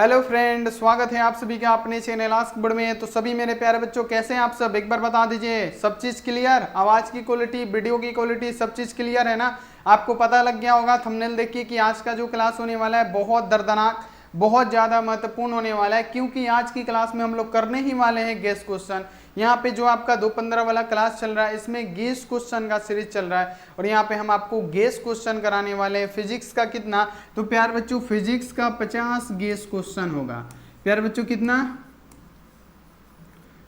Hello friend, स्वागत है आप सभी का अपने चैनल आस्क बोर्ड में। तो सभी मेरे प्यारे बच्चों कैसे हैं आप सब, एक बार बता दीजिए। सब चीज क्लियर, आवाज की क्वालिटी, वीडियो की क्वालिटी, सब चीज क्लियर है ना। आपको पता लग गया होगा थंबनेल देखिए कि आज का जो क्लास होने वाला है बहुत दर्दनाक, बहुत ज्यादा महत्वपूर्ण होने वाला है, क्योंकि आज की क्लास में हम लोग करने ही वाले हैं गेस क्वेश्चन। यहाँ पे जो आपका 2-15 वाला क्लास चल रहा है इसमें गेस क्वेश्चन का सीरीज चल रहा है और यहाँ पे हम आपको गेस क्वेश्चन कराने वाले हैं। फिजिक्स का कितना, तो प्यार बच्चों फिजिक्स का 50 गेस क्वेश्चन होगा। प्यार बच्चों कितना,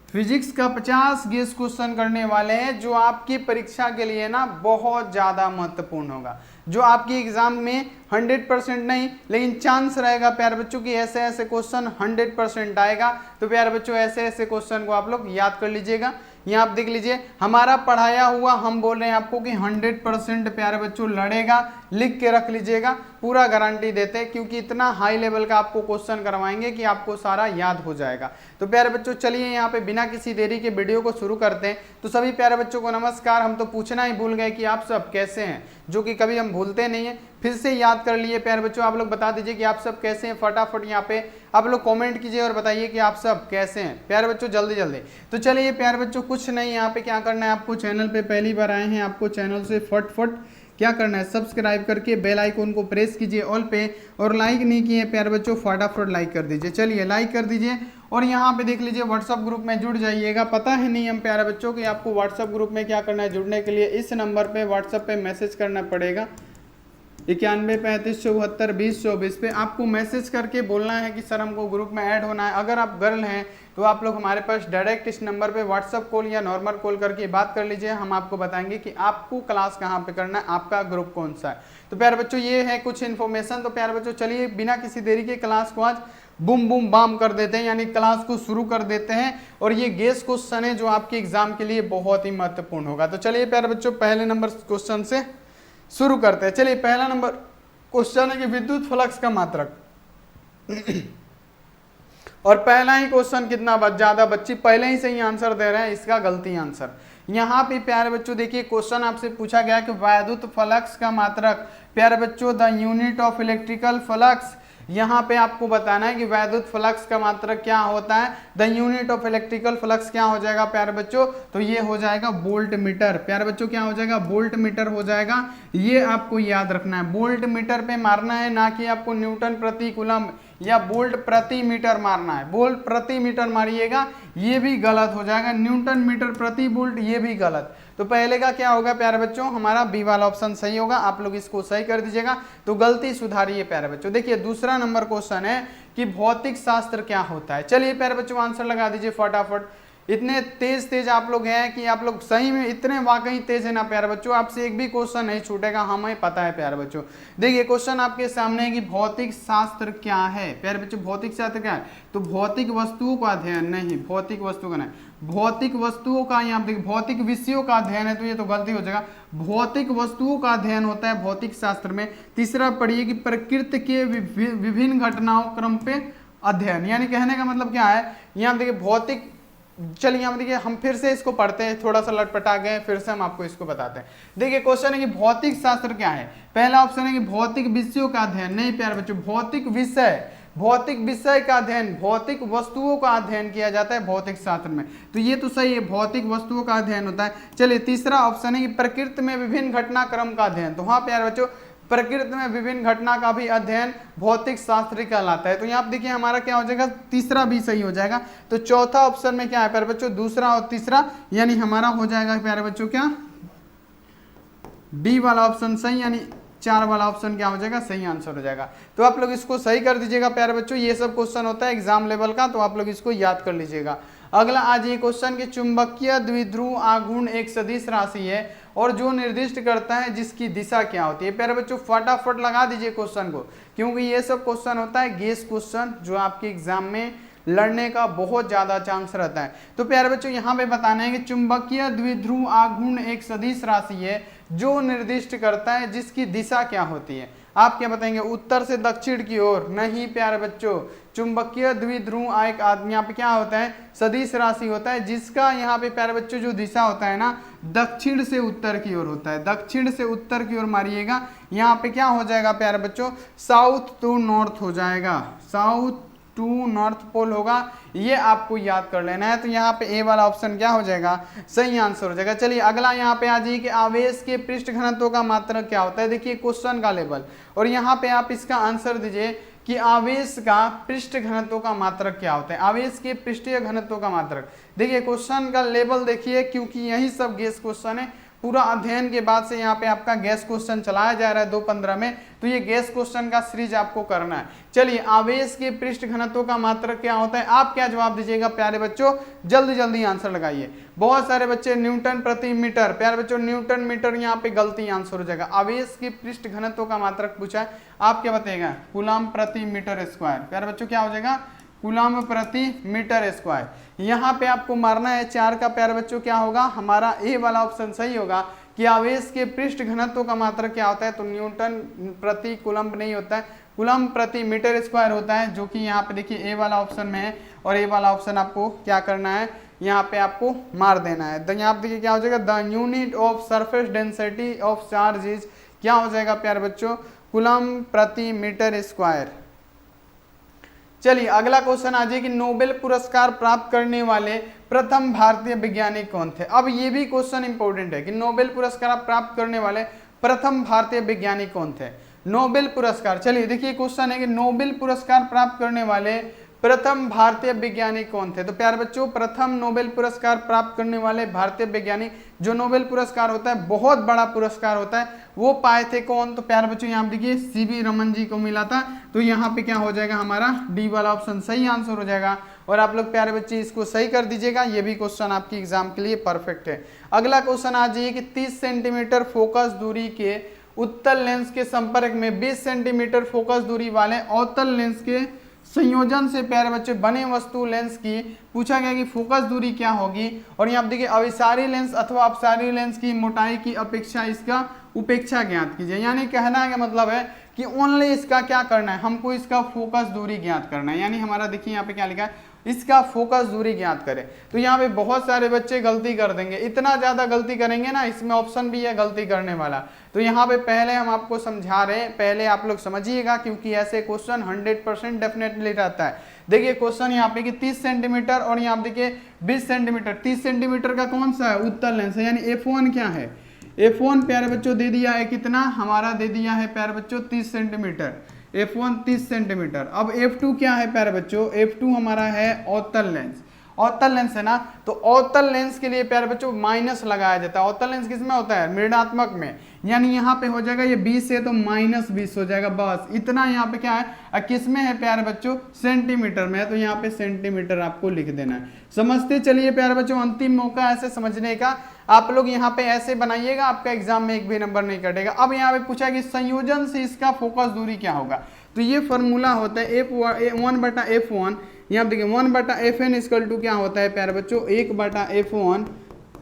फिजिक्स का 50 गेस क्वेश्चन करने वाले हैं, जो आपकी परीक्षा के लिए ना बहुत ज्यादा महत्वपूर्ण होगा, जो आपकी एग्जाम में 100% नहीं लेकिन चांस रहेगा प्यारे बच्चों की ऐसे ऐसे क्वेश्चन 100% आएगा। तो प्यारे बच्चों ऐसे ऐसे क्वेश्चन को आप लोग याद कर लीजिएगा। यहाँ आप देख लीजिए हमारा पढ़ाया हुआ, हम बोल रहे हैं आपको कि 100% प्यारे बच्चों लड़ेगा, लिख के रख लीजिएगा, पूरा गारंटी देते हैं, क्योंकि इतना हाई लेवल का आपको क्वेश्चन करवाएंगे कि आपको सारा याद हो जाएगा। तो प्यारे बच्चों चलिए यहाँ पे बिना किसी देरी के वीडियो को शुरू करते हैं। तो सभी प्यारे बच्चों को नमस्कार। हम तो पूछना ही भूल गए कि आप सब कैसे हैं, जो कि कभी हम भूलते नहीं है, फिर से याद कर लिए प्यारे बच्चों। आप लोग बता दीजिए कि आप सब कैसे हैं, फटाफट यहाँ पे आप लोग कमेंट कीजिए और बताइए कि आप सब कैसे हैं प्यारे बच्चों, जल्दी जल्दी। तो चलिए प्यारे बच्चों कुछ नहीं, यहाँ पे क्या करना है आपको, चैनल पे पहली बार आए हैं, आपको चैनल से फटफट क्या करना है, सब्सक्राइब करके बेल आइकन को प्रेस कीजिए ऑल पे, और लाइक नहीं किए प्यारे बच्चों फटाफट लाइक कर दीजिए। चलिए लाइक कर दीजिए और यहाँ पे देख लीजिए व्हाट्सअप ग्रुप में जुड़ जाइएगा। पता है नियम प्यारे बच्चों कि आपको व्हाट्सअप ग्रुप में क्या करना है, जुड़ने के लिए इस नंबर पे व्हाट्सअप पे मैसेज करना पड़ेगा 9135742024 पे। आपको मैसेज करके बोलना है कि सर हमको ग्रुप में ऐड होना है। अगर आप गर्ल हैं तो आप लोग हमारे पास डायरेक्ट इस नंबर पे व्हाट्सअप कॉल या नॉर्मल कॉल करके बात कर लीजिए, हम आपको बताएंगे कि आपको क्लास कहाँ पे करना है, आपका ग्रुप कौन सा है। तो प्यारे बच्चों ये है कुछ इन्फॉर्मेशन। तो प्यारे बच्चों चलिए बिना किसी देरी के क्लास को आज बूम बूम बाम कर देते हैं, यानी क्लास को शुरू कर देते हैं। और ये गेस क्वेश्चन है जो आपके एग्जाम के लिए बहुत ही महत्वपूर्ण होगा। तो चलिए प्यारे बच्चों पहले नंबर क्वेश्चन से शुरू करते हैं। चलिए पहला नंबर क्वेश्चन है कि विद्युत फ्लक्स का मात्रक और पहला ही क्वेश्चन कितना ज्यादा बच्चे पहले ही सही आंसर दे रहे हैं, इसका गलती आंसर। यहाँ पे प्यारे बच्चों देखिए क्वेश्चन आपसे पूछा गया कि विद्युत फ्लक्स का मात्रक, प्यारे बच्चों the unit of electrical flux. यहाँ पे आपको बताना है कि विद्युत फ्लक्स का मात्रक क्या होता है। The unit of electrical flux क्या हो जाएगा प्यारे बच्चों, तो ये हो जाएगा वोल्ट मीटर। प्यारे बच्चों क्या हो जाएगा, वोल्ट मीटर हो जाएगा। ये आपको याद रखना है, वोल्ट मीटर पे मारना है, ना कि आपको न्यूटन प्रति कूलम या वोल्ट प्रति मीटर मारना है। वोल्ट प्रति मीटर मारिएगा ये भी गलत हो जाएगा, न्यूटन मीटर प्रति वोल्ट ये भी गलत। तो पहले का क्या होगा प्यारे बच्चों, हमारा बी वाला ऑप्शन सही होगा। आप लोग इसको सही कर दीजिएगा, तो गलती सुधारिए प्यारे बच्चों। देखिए दूसरा नंबर क्वेश्चन है कि भौतिक शास्त्र क्या होता है। चलिए प्यारे बच्चों आंसर लगा दीजिए फटाफट। इतने तेज तेज आप लोग हैं कि आप लोग सही में इतने वाकई तेज है ना प्यारे बच्चों, आपसे एक भी क्वेश्चन नहीं छूटेगा, हमें पता है प्यारे बच्चों। देखिए क्वेश्चन आपके सामने है कि भौतिक शास्त्र क्या है प्यारे बच्चों। भौतिक शास्त्र क्या है, तो भौतिक वस्तुओं का अध्ययन, नहीं भौतिक वस्तु का नहीं, भौतिक वस्तुओं का, यहाँ देखिए भौतिक विषयों का अध्ययन है, तो ये तो गलती हो जाएगा। भौतिक वस्तुओं का अध्ययन होता है भौतिक शास्त्र में। तीसरा पढ़िए कि प्रकृति के विभिन्न घटनाओं क्रम पे अध्ययन, यानी कहने का मतलब क्या है, यहाँ देखिए भौतिक, चलिए यहाँ देखिए हम फिर से इसको पढ़ते हैं, थोड़ा सा लटपटा गए, फिर से हम आपको इसको बताते हैं। देखिए क्वेश्चन है कि भौतिक शास्त्र क्या है। पहला ऑप्शन है कि भौतिक विषयों का अध्ययन, नहीं प्यारे बच्चों, भौतिक विषय, भौतिक विषय का अध्ययन, भौतिक वस्तुओं का अध्ययन किया जाता है भौतिक शास्त्र में, तो ये तो सही है, भौतिक वस्तुओं का अध्ययन होता है। चलिए तीसरा ऑप्शन है कि प्रकृति में विभिन्न घटनाक्रम का अध्ययन, तो हाँ प्यारे बच्चों प्रकृति में विभिन्न घटना का भी अध्ययन भौतिक शास्त्र कहलाता है। तो यहाँ देखिए हमारा क्या हो जाएगा, तीसरा भी सही हो जाएगा। तो चौथा ऑप्शन में क्या है प्यारे बच्चों, दूसरा और तीसरा, यानी हमारा हो जाएगा प्यारे बच्चों क्या, डी वाला ऑप्शन सही, यानी 4 वाला ऑप्शन क्या हो जाएगा, सही आंसर हो जाएगा। तो आप लोग इसको सही कर दीजिएगा प्यारे बच्चों। ये सब क्वेश्चन होता है एग्जाम लेवल का, तो आप लोग इसको याद कर लीजिएगा। अगला आज ये क्वेश्चन कि चुंबकीय द्विध्रुव आघूर्ण एक सदिश राशि है और जो निर्दिष्ट करता है जिसकी दिशा क्या होती है। प्यारे बच्चों फटाफट लगा दीजिए क्वेश्चन को, क्योंकि ये सब क्वेश्चन होता है गेस क्वेश्चन, जो आपके एग्जाम में लड़ने का बहुत ज्यादा चांस रहता है। तो प्यारे बच्चों यहाँ पे बताना है कि चुंबकीय द्विध्रुव आघूर्ण एक सदिश राशि है जो निर्दिष्ट करता है जिसकी दिशा क्या होती है। आप क्या बताएंगे, उत्तर से दक्षिण की ओर? नहीं प्यारे बच्चों, चुंबकीय द्विध्रुव एक यहाँ पे क्या होता है, सदिश राशि होता है, जिसका यहाँ पे प्यारे बच्चों जो दिशा होता है ना, दक्षिण से उत्तर की ओर होता है। दक्षिण से उत्तर की ओर मारिएगा, यहाँ पे क्या हो जाएगा प्यारे बच्चों, साउथ टू नॉर्थ हो जाएगा, साउथ टू नॉर्थ पोल होगा, ये आपको याद कर लेना है। तो यहाँ पे ए वाला ऑप्शन क्या हो जाएगा, सही आंसर हो जाएगा। चलिए अगला यहाँ पे आ जाइए कि आवेश के पृष्ठ घनत्व का मात्रक क्या होता है। देखिए क्वेश्चन का लेवल, और यहाँ पे आप इसका आंसर दीजिए कि आवेश का पृष्ठ घनत्व का मात्रक क्या होता है। आवेश के पृष्ठीय घनत्व का मात्रक, देखिए क्वेश्चन का लेवल देखिए, क्योंकि यही सब गेस क्वेश्चन है। पूरा अध्ययन के बाद से यहाँ पे आपका गैस क्वेश्चन चलाया जा रहा है 2-15 में, तो ये गैस क्वेश्चन का सीरीज आपको करना है। चलिए आवेश के पृष्ठ घनत्व का मात्रक क्या होता है, आप क्या जवाब दीजिएगा प्यारे बच्चों, जल्दी जल्दी आंसर लगाइए। बहुत सारे बच्चे न्यूटन प्रति मीटर, प्यारे बच्चों न्यूटन मीटर, यहाँ पे गलती आंसर हो जाएगा। आवेश के पृष्ठ घनत्व का मात्रक पूछा है, आप क्या बताइएगा, कूलम प्रति मीटर स्क्वायर। प्यारे बच्चों क्या हो जाएगा, कूलम प्रति मीटर स्क्वायर। यहाँ पे आपको मारना है 4 का, प्यारे बच्चों क्या होगा, हमारा ए वाला ऑप्शन सही होगा कि आवेश के पृष्ठ घनत्व का मात्रक क्या होता है, तो न्यूटन प्रति कूलम नहीं होता है, कूलम प्रति मीटर स्क्वायर होता है, जो कि यहाँ पे देखिए ए वाला ऑप्शन में है। और ए वाला ऑप्शन आपको क्या करना है, यहाँ पे आपको मार देना है। तो यहाँ पे देखिए क्या हो जाएगा, the unit of surface density of charge is, क्या हो जाएगा प्यारे बच्चों, कूलम प्रति मीटर स्क्वायर। चलिए अगला क्वेश्चन आ जाए कि नोबेल पुरस्कार प्राप्त करने वाले प्रथम भारतीय वैज्ञानिक कौन थे। अब ये भी क्वेश्चन इंपॉर्टेंट है कि नोबेल पुरस्कार प्राप्त करने वाले प्रथम भारतीय वैज्ञानिक कौन थे। नोबेल पुरस्कार, चलिए देखिए क्वेश्चन है कि नोबेल पुरस्कार प्राप्त करने वाले प्रथम भारतीय वैज्ञानिक कौन थे। तो प्यारे बच्चों प्रथम नोबेल पुरस्कार प्राप्त करने वाले भारतीय वैज्ञानिक, जो नोबेल पुरस्कार होता है बहुत बड़ा पुरस्कार होता है, वो पाए थे कौन। तो प्यारे बच्चों यहाँ देखिए सीवी रमन जी को मिला था। तो यहाँ पे क्या हो जाएगा, हमारा डी वाला ऑप्शन सही आंसर हो जाएगा। और आप लोग प्यारे बच्चे इसको सही कर दीजिएगा, ये भी क्वेश्चन आपकी एग्जाम के लिए परफेक्ट है। अगला क्वेश्चन आ जाइए कि 30 सेंटीमीटर फोकस दूरी के उत्तल लेंस के संपर्क में 20 सेंटीमीटर फोकस दूरी वाले अवतल लेंस के संयोजन से प्यारे बच्चे बने वस्तु लेंस की पूछा गया कि फोकस दूरी क्या होगी। और यहाँ देखिए अभिसारी लेंस अथवा अपसारी लेंस की मोटाई की अपेक्षा इसका उपेक्षा ज्ञात कीजिए। यानी कहना का मतलब है कि ओनली इसका क्या करना है, हमको इसका फोकस दूरी ज्ञात करना है। यानी हमारा देखिए यहाँ पे क्या लिखा है, इसका फोकस दूरी ज्ञात करें। तो यहाँ पे बहुत सारे बच्चे गलती कर देंगे, इतना ज्यादा गलती करेंगे ना, इसमें ऑप्शन भी है गलती करने वाला। तो यहाँ पे पहले हम आपको समझा रहे हैं, पहले आप लोग समझिएगा, क्योंकि ऐसे क्वेश्चन 100% डेफिनेटली रहता है। देखिए क्वेश्चन यहाँ पे कि 30 सेंटीमीटर और यहाँ पे देखिए 20 सेंटीमीटर। 30 सेंटीमीटर का कौन सा है, उत्तल लेंस है, यानी F1 क्या है, F1 प्यारे बच्चों दे दिया है कितना, हमारा दे दिया है प्यारे बच्चों 30 सेंटीमीटर। F1 30 centimetre. अब F2 क्या है प्यारे बच्चों, F2 हमारा है अवतल लेंस। अवतल लेंस है ना, तो अवतल लेंस के लिए प्यारे बच्चों माइनस लगाया जाता है। अवतल लेंस किसमें होता है, ऋणात्मक में, यानी यहाँ पे हो जाएगा ये 20 है तो -20 हो जाएगा, बस इतना। यहाँ पे क्या है, किस में है प्यारे बच्चों, सेंटीमीटर में है, तो यहाँ पे सेंटीमीटर आपको लिख देना है। समझते चलिए प्यारे बच्चों, अंतिम मौका ऐसे समझने का, आप लोग यहाँ पे ऐसे बनाइएगा, आपका एग्जाम में एक भी नंबर नहीं कटेगा। अब यहाँ पे पूछा कि संयोजन से इसका फोकस दूरी क्या होगा। तो ये फॉर्मूला होता है F1/F1, यहाँ देखिए 1/Fn इक्वल टू क्या होता है प्यारे बच्चों, 1/F1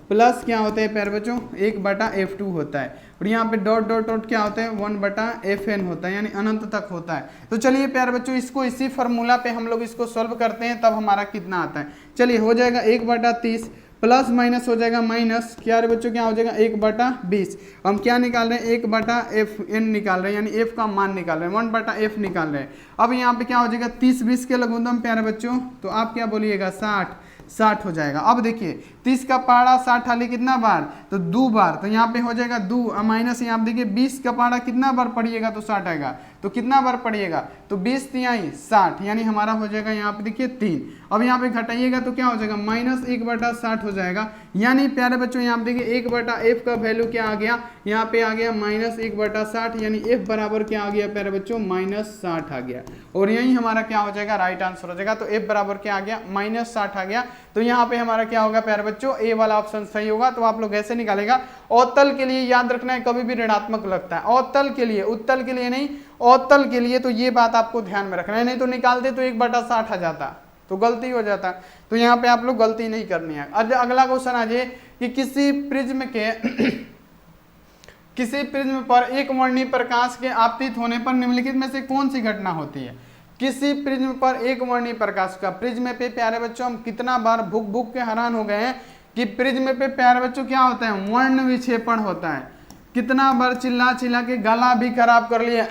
प्लस क्या होता है प्यारे बच्चों, 1/F2 होता है। और यहाँ पे डॉट डॉट डॉट क्या होता है, 1/Fn होता है, यानी अनंत तक होता है। तो चलिए प्यारे बच्चों इसको इसी फार्मूला पे हम लोग इसको सॉल्व करते हैं, तब हमारा कितना आता है। चलिए हो जाएगा 1/30 प्लस माइनस हो जाएगा माइनस, क्या रे बच्चों क्या हो जाएगा 1/20। हम क्या निकाल रहे हैं, 1/Fn निकाल रहे हैं, यानी f का मान निकाल रहे हैं, 1/F निकाल रहे हैं। अब यहाँ पे क्या हो जाएगा 30-20 के लघुत्तम प्यारे बच्चों, तो आप क्या बोलिएगा 60 हो जाएगा। अब देखिए 30 का पारा 60 हाली कितना बार, तो 2 बार, तो यहाँ पे हो जाएगा 2 माइनस, यहाँ पे देखिए 20 का पारा कितना बार पड़िएगा तो 60 आएगा, तो कितना बार पड़िएगा, तो 20 तिहाई 60, यानी हमारा हो जाएगा यहाँ पे देखिए 3। अब यहाँ पे घटाइएगा तो क्या हो जाएगा -1/60 हो जाएगा। यानी प्यारे बच्चों यहाँ पे देखिए 1/F का वैल्यू क्या आ गया, यहाँ पे आ गया -1/60, यानी F बराबर क्या आ गया प्यारे बच्चों, -60 आ गया। और यही हमारा क्या हो जाएगा, राइट आंसर हो जाएगा। तो F बराबर क्या आ गया, -60 आ गया। तो यहाँ पे हमारा क्या होगा प्यारे बच्चों, ए वाला ऑप्शन सही होगा। तो आप लोग ऐसे निकालेगा। अवतल के लिए याद रखना है कभी भी ऋणात्मक लगता है, अवतल के लिए, उत्तल के लिए नहीं, अवतल के लिए। तो ये बात आपको ध्यान में रखना है, नहीं तो निकालते तो 1/60 आ जाता, तो गलती हो जाता। तो यहाँ पे आप लोग गलती नहीं करनी है। अगला क्वेश्चन आ जाए कि किसी प्रिज्म पर एक वर्णीय प्रकाश के आपतित होने पर निम्नलिखित में से कौन सी घटना होती है। किसी प्रिज्म पर एक वर्णीय प्रकाश का, प्रिज्म पे प्यारे बच्चों हम कितना बार भुक भुक के हैरान हो गए हैं कि प्रिज्म पे प्यारे बच्चों क्या होता है, वर्ण विक्षेपण होता है। कितना बार चिल्ला चिल्ला के गला भी खराब कर लिया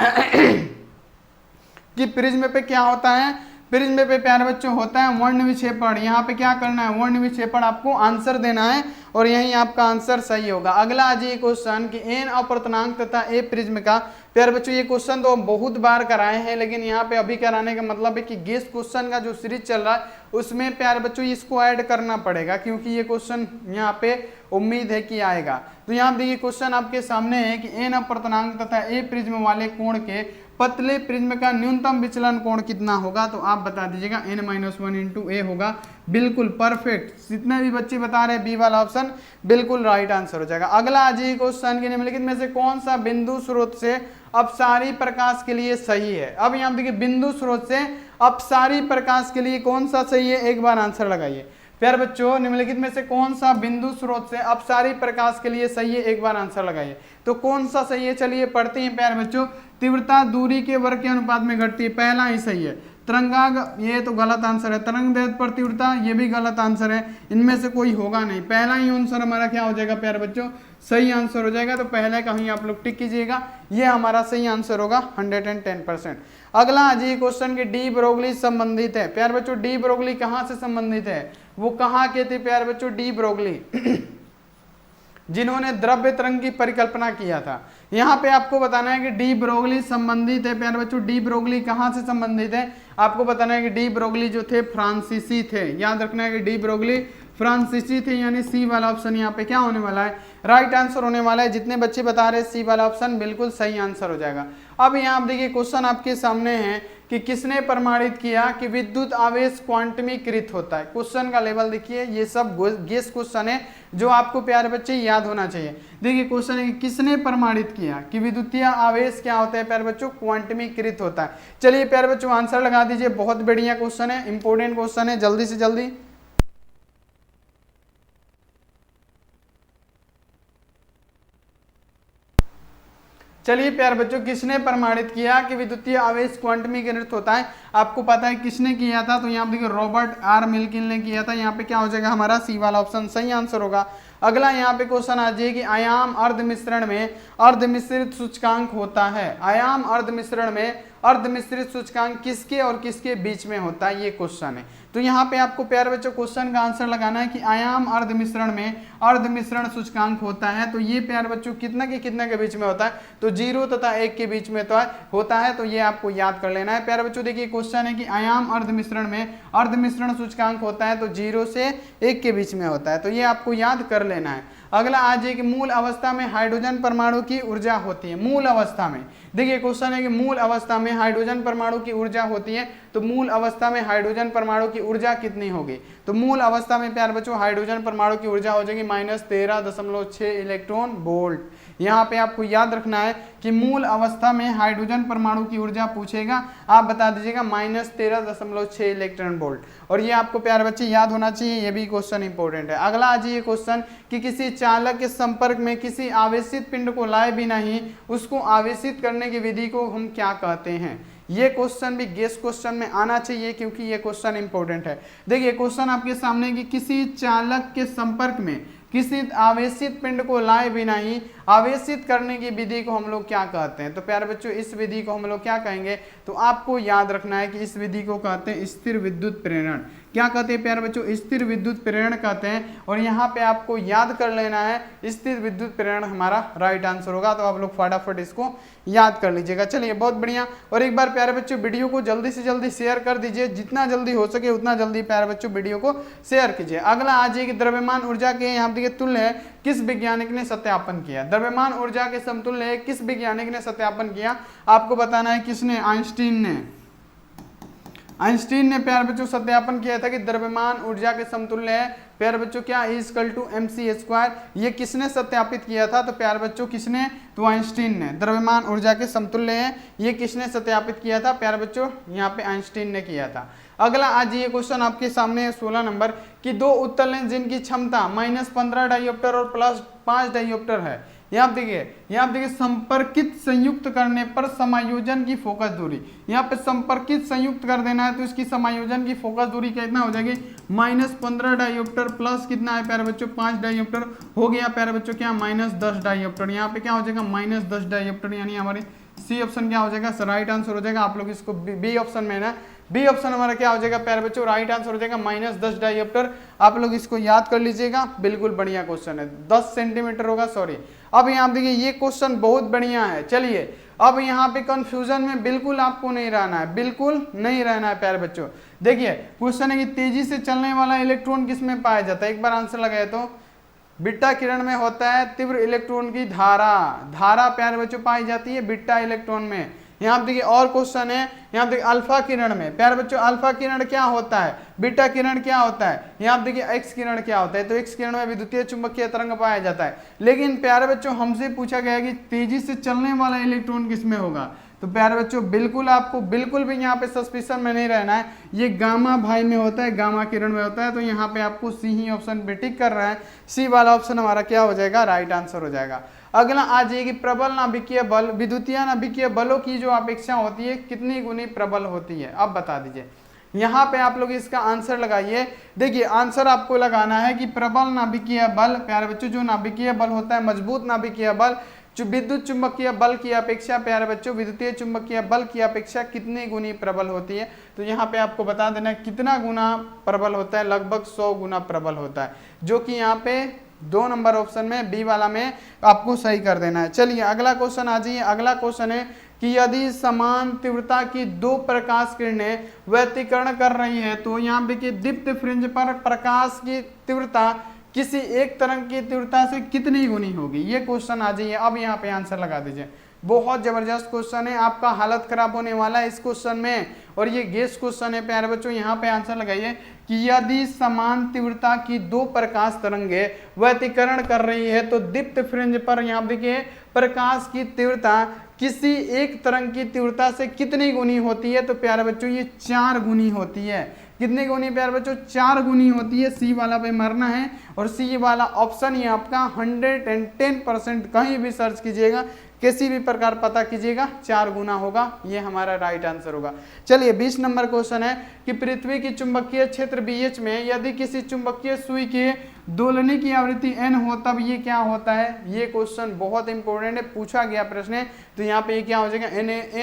कि प्रिज्म पे क्या होता है, प्रिज्म पे प्यारे बच्चों होता है वर्ण विक्षेपण। यहाँ पे क्या करना है, वर्ण विक्षेपण आपको आंसर देना है और यही आपका आंसर सही होगा। अगला आज ये क्वेश्चन कि एन अपर्तनांक तथा ए प्रिज्म का, प्यारे बच्चों ये क्वेश्चन तो बहुत बार कराए हैं, लेकिन यहाँ पे अभी कराने का मतलब है कि गेस क्वेश्चन का जो सीरीज चल रहा है उसमें प्यारे बच्चों इसको ऐड करना पड़ेगा, क्योंकि ये क्वेश्चन यहाँ पे उम्मीद है कि आएगा। तो यहाँ देखिए क्वेश्चन आपके सामने है कि एन अपर्तनांक तथा ए प्रिज्म वाले कोण के पतले प्रिज्म का न्यूनतम विचलन कोण कितना होगा, तो आप बता दीजिएगा n-1 इंटू ए होगा। बिल्कुल परफेक्ट, जितने भी बच्चे बता रहे हैं बी वाला ऑप्शन बिल्कुल राइट आंसर हो जाएगा। अगला आज ये क्वेश्चन कि निम्नलिखित में से कौन सा बिंदु स्रोत से अपसारी प्रकाश के लिए सही है। अब यहाँ देखिए बिंदु स्रोत से अपसारी प्रकाश के लिए कौन सा सही है, एक बार आंसर लगाइए। प्यारे बच्चों निम्नलिखित में से कौन सा बिंदु स्रोत से अपसारी प्रकाश के लिए सही है, एक बार आंसर लगाइए। तो कौन सा सही है, चलिए पढ़ते हैं प्यारे बच्चों। तीव्रता दूरी के वर्ग के अनुपात में घटती है, पहला ही सही है। तरंगाग, ये तो गलत आंसर है। तरंग दैर्ध्य पर तीव्रता, ये भी गलत आंसर है। इनमें से कोई होगा नहीं, पहला ही आंसर हमारा क्या हो जाएगा प्यारे बच्चों, सही आंसर हो जाएगा। तो पहले का ही आप लोग टिक कीजिएगा, ये हमारा सही आंसर होगा 110%। अगला आज ये क्वेश्चन कि डी ब्रोगली संबंधित है। प्यारे बच्चों डी ब्रोगली कहाँ से संबंधित है, वो कहाँ के थे प्यारे बच्चों, डी ब्रोगली जिन्होंने द्रव्य तरंग की परिकल्पना किया था। यहाँ पे आपको बताना है कि डी ब्रोगली संबंधित है। प्यारे बच्चों डी ब्रोगली कहाँ से संबंधित है, आपको बताना है कि डी ब्रोगली जो थे फ्रांसीसी थे। याद रखना है कि डी ब्रोगली फ्रांसीसी थे, यानी सी वाला ऑप्शन यहाँ पे क्या होने वाला है, राइट आंसर होने वाला है। जितने बच्चे बता रहे हैं सी वाला ऑप्शन बिल्कुल सही आंसर हो जाएगा। अब यहाँ आप देखिए क्वेश्चन आपके सामने है कि किसने प्रमाणित किया कि विद्युत आवेश क्वांटमीकृत होता है। क्वेश्चन का लेवल देखिए, ये सब गेस क्वेश्चन है जो आपको प्यारे बच्चे याद होना चाहिए। देखिए क्वेश्चन है कि किसने प्रमाणित किया कि विद्युतीय आवेश क्या होता है प्यारे बच्चों, क्वांटमीकृत होता है। चलिए प्यारे बच्चों आंसर लगा दीजिए, बहुत बढ़िया क्वेश्चन है, इंपॉर्टेंट क्वेश्चन है, जल्दी से जल्दी। चलिए प्यारे बच्चों किसने प्रमाणित किया कि विद्युतीय आवेश क्वांटमीकृत होता है, आपको पता है किसने किया था, तो यहाँ देखिए रॉबर्ट आर मिल्किन ने किया था। यहाँ पे क्या हो जाएगा हमारा सी वाला ऑप्शन सही आंसर होगा। अगला यहाँ पे क्वेश्चन आ जाए कि आयाम अर्ध मिश्रण में अर्धमिश्रित सूचकांक होता है। आयाम अर्ध मिश्रण में अर्धमिश्रित सूचकांक किसके और किसके बीच में होता है, ये क्वेश्चन है। तो यहाँ पे आपको प्यारे बच्चों क्वेश्चन का आंसर लगाना है कि आयाम अर्ध मिश्रण में अर्ध मिश्रण सूचकांक होता है, तो ये प्यारे बच्चों कितना के बीच में होता है, तो 0 तथा 1 के बीच में तो होता है। तो ये आपको याद कर लेना है। प्यारे बच्चों देखिए क्वेश्चन है कि आयाम अर्ध मिश्रण में अर्ध मिश्रण सूचकांक होता है, तो 0 से 1 के बीच में होता है, तो ये आपको याद कर लेना है। अगला आज है कि मूल अवस्था में हाइड्रोजन परमाणु की ऊर्जा होती है। मूल अवस्था में देखिए क्वेश्चन है कि मूल अवस्था में हाइड्रोजन परमाणु की ऊर्जा होती है, तो मूल अवस्था में हाइड्रोजन परमाणु की ऊर्जा कितनी होगी, तो मूल अवस्था में प्यारे बच्चों हाइड्रोजन परमाणु की ऊर्जा हो जाएगी -13.6 इलेक्ट्रॉन वोल्ट। यहाँ पे आपको याद रखना है कि मूल अवस्था में हाइड्रोजन परमाणु की ऊर्जा पूछेगा, आप बता दीजिएगा -13.6 इलेक्ट्रॉन वोल्ट। और ये आपको प्यारे बच्चे याद होना चाहिए, ये भी क्वेश्चन इंपॉर्टेंट है। अगला आज ये क्वेश्चन कि किसी चालक के संपर्क में किसी आवेशित पिंड को लाए बिना ही उसको आवेशित करने की विधि को हम क्या कहते हैं। ये क्वेश्चन भी गेस क्वेश्चन में आना चाहिए, क्योंकि ये क्वेश्चन इंपॉर्टेंट है। देखिए क्वेश्चन आपके सामने कि किसी चालक के संपर्क में किसी आवेशित पिंड को लाए बिना ही आवेशित करने की विधि को हम लोग क्या कहते हैं, तो प्यारे बच्चों इस विधि को हम लोग क्या कहेंगे, तो आपको याद रखना है कि इस विधि को कहते हैं स्थिर विद्युत प्रेरण। क्या कहते हैं प्यारे बच्चों, स्थिर विद्युत प्रेरण कहते हैं। और यहाँ पे आपको याद कर लेना है स्थिर विद्युत प्रेरण हमारा राइट आंसर होगा, तो आप लोग फटाफट इसको याद कर लीजिएगा। चलिए बहुत बढ़िया। और एक बार प्यारे बच्चों वीडियो को जल्दी से जल्दी शेयर कर दीजिए, जितना जल्दी हो सके उतना जल्दी प्यारे बच्चों वीडियो को शेयर कीजिए। अगला आज एक द्रव्यमान ऊर्जा के यहाँ देखिए तुल्य है किस वैज्ञानिक ने सत्यापन किया। द्रव्यमान ऊर्जा के समतुल्य है किस वैज्ञानिक ने सत्यापन किया, आपको बताना है किसने, आइंस्टीन ने। आइंस्टीन ने प्यारे बच्चों सत्यापन किया था कि द्रव्यमान ऊर्जा के समतुल्य है प्यारे बच्चों क्या, E=mc²। ये किसने सत्यापित किया था, तो प्यारे बच्चों किसने, तो आइंस्टीन ने। द्रव्यमान ऊर्जा के समतुल्य है, ये किसने सत्यापित किया था, प्यारे बच्चों यहाँ पे आइंस्टीन ने किया था। अगला आज ये क्वेश्चन आपके सामने है 16 नंबर कि दो उत्तल लेंस जिनकी क्षमता -15 डायोप्टर और +5 डायोप्टर है। यहाँ देखिए संपर्कित संयुक्त करने पर समायोजन की फोकस दूरी, यहाँ पे संपर्कित संयुक्त कर देना है तो इसकी समायोजन की फोकस दूरी कितना हो जाएगी, -15 डायोप्टर प्लस कितना है प्यारे बच्चों 5 डायोप्टर हो गया प्यारे बच्चों क्या, -10 डायोप्टर। यहाँ पे क्या हो जाएगा -10 डायोप्टर, यानी हमारी सी ऑप्शन क्या हो जाएगा, राइट आंसर हो जाएगा। आप लोग इसको बी ऑप्शन में ना, बी ऑप्शन हमारा क्या हो जाएगा प्यारे बच्चों, राइट आंसर हो जाएगा -10 डायप्टर। आप लोग इसको याद कर लीजिएगा, बिल्कुल बढ़िया क्वेश्चन है, 10 सेंटीमीटर होगा, सॉरी। अब यहाँ देखिए ये क्वेश्चन बहुत बढ़िया है। चलिए अब यहाँ पे कंफ्यूजन में बिल्कुल आपको नहीं रहना है, बिल्कुल नहीं रहना है प्यारे बच्चों। देखिए क्वेश्चन है कि तेजी से चलने वाला इलेक्ट्रॉन किसमें पाया जाता है, एक बार आंसर लगाए तो बीटा किरण में होता है तीव्र इलेक्ट्रॉन की धारा, धारा प्यारे बच्चों पाई जाती है बीटा इलेक्ट्रॉन में। यहाँ देखिए और क्वेश्चन है, यहाँ देखिए अल्फा किरण में, प्यारे बच्चों अल्फा किरण क्या होता है, बीटा किरण क्या होता है, यहाँ देखिए एक्स किरण क्या होता है, तो एक्स किरण में विद्युतीय चुंबकीय तरंग पाया जाता है। लेकिन प्यारे बच्चों हमसे पूछा गया कि तेजी से चलने वाला इलेक्ट्रॉन किसमें होगा, तो प्यारे बच्चों बिल्कुल आपको बिल्कुल भी यहाँ पे सस्पिशन में नहीं रहना है, ये गामा भाई में होता है, गामा किरण में होता है। तो यहाँ पे आपको सी ही ऑप्शन पे टिक कर रहा है, सी वाला ऑप्शन हमारा क्या हो जाएगा, राइट आंसर हो जाएगा। अगला आ जाएगी प्रबल नाभिकीय बल, विद्युतीय नाभिकीय बलों की जो अपेक्षा होती है कितनी गुनी प्रबल होती है, अब बता दीजिए। यहाँ पे आप लोग इसका आंसर लगाइए। देखिए आंसर आपको लगाना है कि प्रबल नाभिकीय बल, प्यारे बच्चों जो नाभिकीय बल होता है, मजबूत नाभिकीय बल जो विद्युत चुंबकीय बल की अपेक्षा, प्यारे बच्चों विद्युतीय चुंबकीय बल की अपेक्षा कितनी गुनी प्रबल होती है। तो यहाँ पे आपको बता देना है कितना गुना प्रबल होता है, लगभग 100 गुना प्रबल होता है, जो कि यहाँ पे 2 नंबर ऑप्शन में बी वाला में आपको सही कर देना है। चलिए अगला क्वेश्चन आ जाइए। अगला क्वेश्चन है कि यदि समान तीव्रता की 2 प्रकाश किरणें व्यतिकरण कर रही है, तो यहाँ देखिए दीप्त फ्रिंज पर प्रकाश की तीव्रता किसी एक तरंग की तीव्रता से कितनी गुनी होगी, ये क्वेश्चन आ जाइए। अब यहाँ पे आंसर लगा दीजिए, बहुत जबरदस्त क्वेश्चन है, आपका हालत खराब होने वाला है इस क्वेश्चन में, और ये गेस क्वेश्चन है प्यारे बच्चों। यहाँ पे आंसर लगाइए कि यदि समान तीव्रता की 2 प्रकाश तरंगे व्यतिकरण कर रही है, तो दीप्त फ्रिंज पर यहाँ देखिए प्रकाश की तीव्रता किसी एक तरंग की तीव्रता से कितनी गुनी होती है, तो प्यारे बच्चों ये 4 गुनी होती है। कितनी गुनी प्यारे बच्चों, 4 गुनी होती है। सी वाला पे मरना है, और सी वाला ऑप्शन ये आपका 110% कहीं भी सर्च कीजिएगा, किसी भी प्रकार पता कीजिएगा, 4 गुना होगा, ये हमारा राइट आंसर होगा। चलिए 20 नंबर क्वेश्चन है कि पृथ्वी की चुंबकीय क्षेत्र BH में यदि किसी चुंबकीय सुई के दोलनी की आवृत्ति n हो तब ये क्या होता है, ये क्वेश्चन बहुत इंपॉर्टेंट है, पूछा गया प्रश्न है। तो यहाँ पे ये क्या हो जाएगा,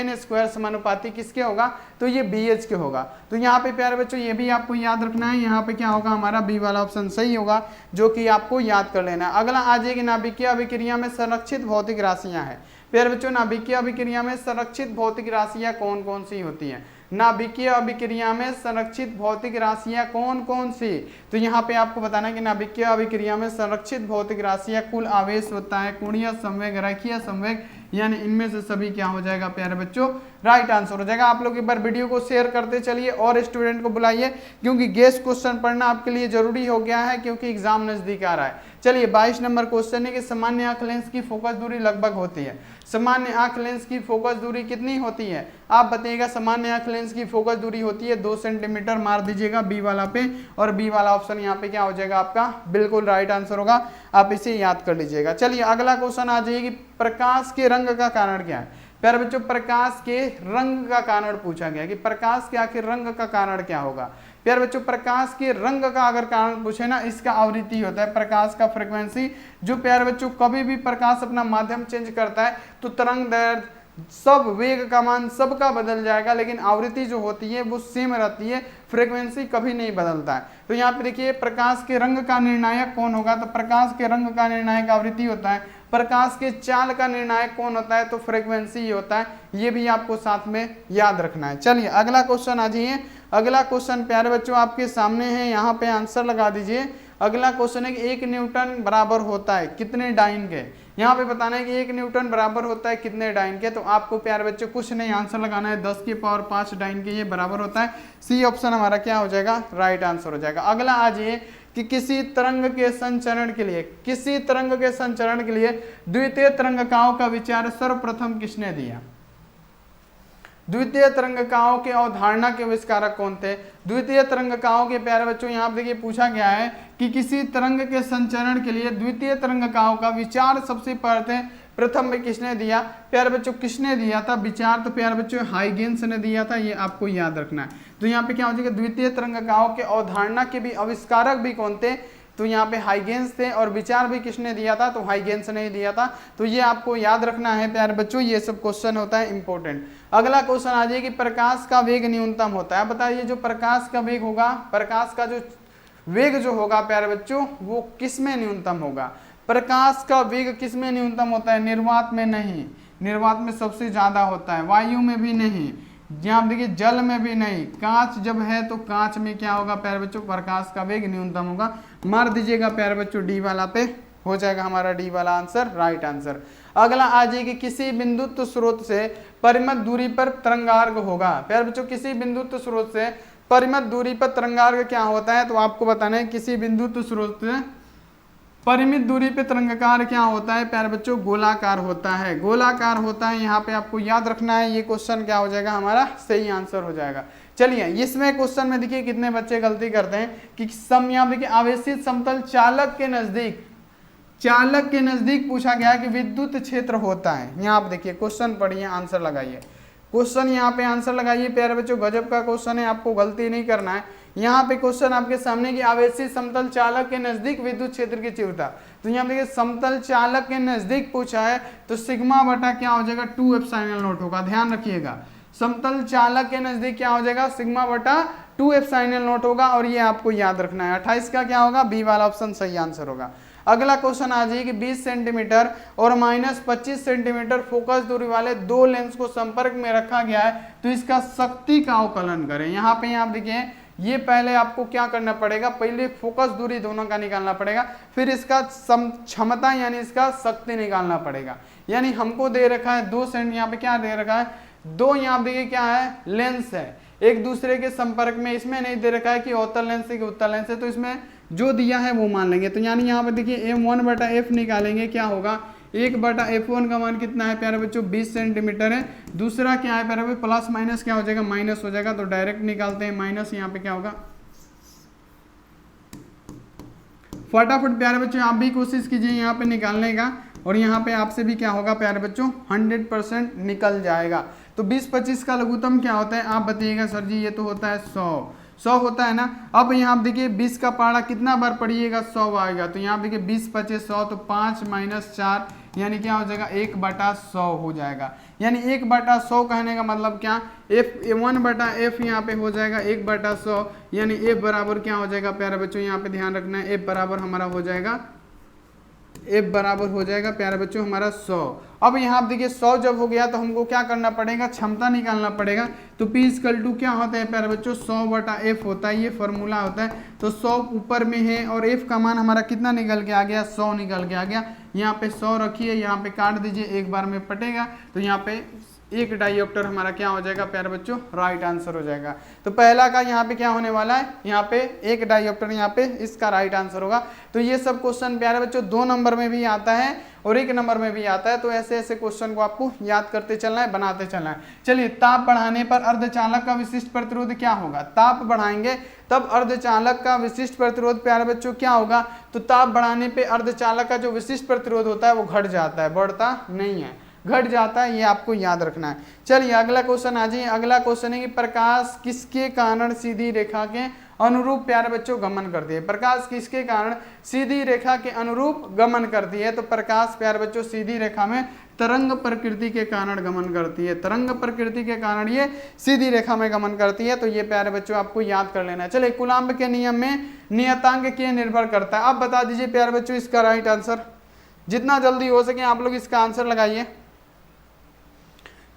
n स्क्वायर समानुपाती किसके होगा, तो ये BH के होगा। तो यहाँ पे प्यारे बच्चों ये भी आपको याद रखना है, यहाँ पे क्या होगा हमारा बी वाला ऑप्शन सही होगा, जो कि आपको याद कर लेना है। अगला आ जाएगी नाभिकीय अभिक्रिया में संरक्षित भौतिक राशियां हैं। प्यारे बच्चों नाभिकीय अभिक्रिया में संरक्षित भौतिक राशियां कौन कौन सी होती हैं, नाभिकीय अभिक्रिया में संरक्षित भौतिक राशियां कौन कौन सी, तो यहाँ पे आपको बताना है कि नाभिकीय अभिक्रिया में संरक्षित भौतिक राशियां कुल आवेश होता है, कोणीय संवेग, रेखीय संवेग, यानी इनमें से सभी क्या हो जाएगा प्यारे बच्चों, राइट आंसर हो जाएगा। आप लोग एक बार वीडियो को शेयर करते चलिए और स्टूडेंट को बुलाइए, क्योंकि गेस क्वेश्चन पढ़ना आपके लिए जरूरी हो गया है, क्योंकि एग्जाम नजदीक आ रहा है। चलिए 22 नंबर क्वेश्चन है कि सामान्य आंख लेंस की फोकस दूरी लगभग होती है, सामान्य आंख लेंस की फोकस दूरी कितनी होती है, आप बताइएगा। सामान्य आंख लेंस की फोकस दूरी होती है 2 सेंटीमीटर, मार दीजिएगा बी वाला पे, और बी वाला ऑप्शन यहाँ पे क्या हो जाएगा आपका, बिल्कुल राइट आंसर होगा, आप इसे याद कर लीजिएगा। चलिए अगला क्वेश्चन आ जाइए कि प्रकाश के रंग का कारण क्या है। प्यारे बच्चों प्रकाश के रंग का कारण पूछा गया कि प्रकाश के आखिर रंग का कारण क्या होगा। प्यारे बच्चों प्रकाश के रंग का अगर कारण पूछे ना, इसका आवृत्ति होता है, प्रकाश का फ्रीक्वेंसी, जो प्यारे बच्चों कभी भी प्रकाश अपना माध्यम चेंज करता है तो तरंग दैर्घ्य सब, वेग का मान सबका बदल जाएगा, लेकिन आवृत्ति जो होती है वो सेम रहती है, फ्रीक्वेंसी कभी नहीं बदलता है। तो यहाँ पे देखिए प्रकाश के रंग का निर्णायक कौन होगा, तो प्रकाश के रंग का निर्णायक आवृत्ति होता है। प्रकाश के चाल का निर्णायक कौन होता है, तो फ्रीक्वेंसी ही होता है, ये भी आपको साथ में याद रखना है। चलिए अगला क्वेश्चन आ जाइए। अगला क्वेश्चन प्यारे बच्चों आपके सामने है, यहाँ पे आंसर लगा दीजिए। अगला क्वेश्चन है कि 1 न्यूटन बराबर होता है कितने डाइन के, यहाँ पे बताना है कि 1 न्यूटन बराबर होता है कितने डाइन के। तो आपको प्यारे बच्चों कुछ नहीं, आंसर लगाना है 10 की पावर 5 डाइन के, ये बराबर होता है। सी ऑप्शन हमारा क्या हो जाएगा, राइट आंसर हो जाएगा। अगला आ जाइए कि किसी तरंग के संचरण के लिए, किसी तरंग के संचरण के लिए द्वितीय तरंगिकाओं का विचार सर्वप्रथम किसने दिया। द्वितीय तरंगिकाओं के अवधारणा के आविष्कारक कौन थे। द्वितीय तरंगिकाओं के प्यारे बच्चों यहाँ देखिए पूछा गया है कि किसी तरंग के संचरण के लिए द्वितीय तरंगिकाओं का विचार सबसे प्रथम में किसने दिया। प्यारे बच्चों किसने दिया था विचार, तो प्यारे बच्चों हाइगेंस ने दिया था, ये आपको याद रखना है। तो यहाँ पे क्या हो जाएगा, द्वितीय तरंगिकाओं के अवधारणा के भी आविष्कारक भी कौन थे, तो यहाँ पे हाइगेंस थे, और विचार भी किसने दिया था, तो हाइगेंस ने ही दिया था। तो ये आपको याद रखना है प्यारे बच्चों, ये सब क्वेश्चन होता है इंपॉर्टेंट। अगला क्वेश्चन आ जाए कि प्रकाश का वेग न्यूनतम होता है। बताइए जो प्रकाश का वेग होगा, प्रकाश का जो वेग जो होगा प्यारे बच्चों वो किस में न्यूनतम होगा? प्रकाश का वेग किस में न्यूनतम होता है? निर्वात में नहीं, निर्वात में सबसे ज्यादा होता है, वायु में भी नहीं, यहाँ देखिए जल में भी नहीं, कांच जब है तो कांच में क्या होगा प्यारे बच्चों, प्रकाश का वेग न्यूनतम होगा। मार दीजिएगा प्यारे बच्चों डी वाला पे, हो जाएगा हमारा डी वाला आंसर राइट आंसर। अगला आ जाएगी किसी बिंदुत्व स्रोत से परिमित दूरी पर तरंगार्ग होगा। प्यारे बच्चों किसी बिंदुत्व स्रोत से परिमित दूरी पर तरंगार्ग क्या होता है? तो आपको बताना है किसी बिंदुत्व स्रोत से परिमित दूरी पे तरंगाकार क्या होता है प्यारे बच्चों? गोलाकार होता है, गोलाकार होता है। यहाँ पे आपको याद रखना है, ये क्वेश्चन क्या हो जाएगा हमारा सही आंसर हो जाएगा। चलिए इसमें क्वेश्चन में देखिए कितने बच्चे गलती करते हैं कि सम यहाँ देखिए आवेशित समतल चालक के नजदीक, चालक के नजदीक पूछा गया कि विद्युत क्षेत्र होता है। यहाँ पे देखिए क्वेश्चन पढ़िए, आंसर लगाइए, क्वेश्चन यहाँ पे आंसर लगाइए प्यारे बच्चों, गजब का क्वेश्चन है, आपको गलती नहीं करना है। यहाँ पे क्वेश्चन आपके सामने की आवेशित समतल चालक के नजदीक विद्युत क्षेत्र की तीव्रता, तो यहाँ देखिए समतल चालक के नजदीक पूछा है तो सिग्मा बटा क्या हो जाएगा 2 एप्सिलॉन नॉट होगा। ध्यान रखिएगा समतल चालक के नजदीक क्या हो जाएगा, सिग्मा बटा 2 एप्सिलॉन नॉट होगा, और ये आपको याद रखना है। 28 का क्या होगा, बी वाला ऑप्शन सही आंसर होगा। अगला क्वेश्चन आ जाएगी 20 सेंटीमीटर और -25 सेंटीमीटर फोकस दूरी वाले दो लेंस को संपर्क में रखा गया है, तो इसका शक्ति का अवकलन करें। यहाँ पे आप देखिए ये पहले आपको क्या करना पड़ेगा, पहले फोकस दूरी दोनों का निकालना पड़ेगा, फिर इसका क्षमता यानी इसका शक्ति निकालना पड़ेगा। यानी हमको दे रखा है 2 सेंट, यहाँ पे क्या दे रखा है, दो यहाँ देखिए क्या है, लेंस है एक दूसरे के संपर्क में, इसमें नहीं दे रखा है कि अवतल लेंस है कि उत्तल लेंस है, तो इसमें जो दिया है वो मान लेंगे। तो यानी यहाँ पे देखिए m1/f निकालेंगे, क्या होगा 1/f1 का मान कितना है प्यारे बच्चों 20 सेंटीमीटर है। दूसरा क्या है प्यारे बच्चों, प्लस माइनस क्या हो जाएगा, माइनस हो जाएगा, तो डायरेक्ट निकालते हैं माइनस, यहाँ पे क्या होगा, फटाफट प्यारे बच्चों आप भी कोशिश कीजिए यहाँ पे निकालने का, और यहाँ पे आपसे भी क्या होगा प्यारे बच्चों 100% निकल जाएगा। तो 20-25 का लघुत्तम क्या होता है आप बताइएगा सर जी, ये तो होता है 100 होता है ना। अब यहाँ आप देखिए 20 का पहाड़ा कितना बार पढ़िएगा, 100 आएगा, तो यहाँ देखिए 20-25 100, तो 5 - 4 यानी क्या हो जाएगा 1/100 हो जाएगा। यानी 1/100 कहने का मतलब क्या, f1/f यहाँ पे हो जाएगा 1/100, यानी f बराबर क्या हो जाएगा प्यारे बच्चों, यहाँ पे ध्यान रखना है, f बराबर हमारा हो जाएगा, f बराबर हो जाएगा प्यारे बच्चों हमारा 100। अब यहाँ आप देखिए 100 जब हो गया तो हमको क्या करना पड़ेगा, क्षमता निकालना पड़ेगा। तो P = क्या होता है प्यारे बच्चों 100/f होता है, ये फॉर्मूला होता है। तो 100 ऊपर में है और f का मान हमारा कितना निकल के आ गया, 100 निकल के आ गया। यहाँ पे 100 रखिए, यहाँ पे काट दीजिए, एक बार में पटेगा, तो यहाँ पे 1 डायोप्टर हमारा क्या हो जाएगा प्यारे बच्चों राइट आंसर हो जाएगा। तो पहला का यहाँ पे क्या होने वाला है, यहाँ पे 1 डायोप्टर, यहाँ पे इसका राइट आंसर होगा। तो ये सब क्वेश्चन प्यारे बच्चों 2 नंबर में भी आता है और 1 नंबर में भी आता है। तो ऐसे ऐसे क्वेश्चन को आपको याद करते चलना है, बनाते चलना है। चलिए ताप बढ़ाने पर अर्धचालक का विशिष्ट प्रतिरोध क्या होगा, ताप बढ़ाएंगे तब अर्धचालक का विशिष्ट प्रतिरोध प्यारे बच्चों क्या होगा, तो ताप बढ़ाने पे अर्धचालक का जो विशिष्ट प्रतिरोध होता है वो घट जाता है, बढ़ता नहीं है, घट जाता है, ये आपको याद रखना है। चलिए अगला क्वेश्चन आ जाइए। अगला क्वेश्चन है कि प्रकाश किसके कारण सीधी रेखा के अनुरूप प्यारे बच्चों गमन करती है। प्रकाश किसके कारण सीधी रेखा के अनुरूप गमन करती है, तो प्रकाश प्यारे बच्चों सीधी रेखा में तरंग प्रकृति के कारण गमन करती है, तरंग प्रकृति के कारण ये सीधी रेखा में गमन करती है। तो ये प्यारे बच्चों आपको याद कर लेना है। चलिए कूलम्ब के नियम में नियतांक के निर्भर करता है। आप बता दीजिए प्यारे बच्चों इसका राइट आंसर, जितना जल्दी हो सके आप लोग इसका आंसर लगाइए।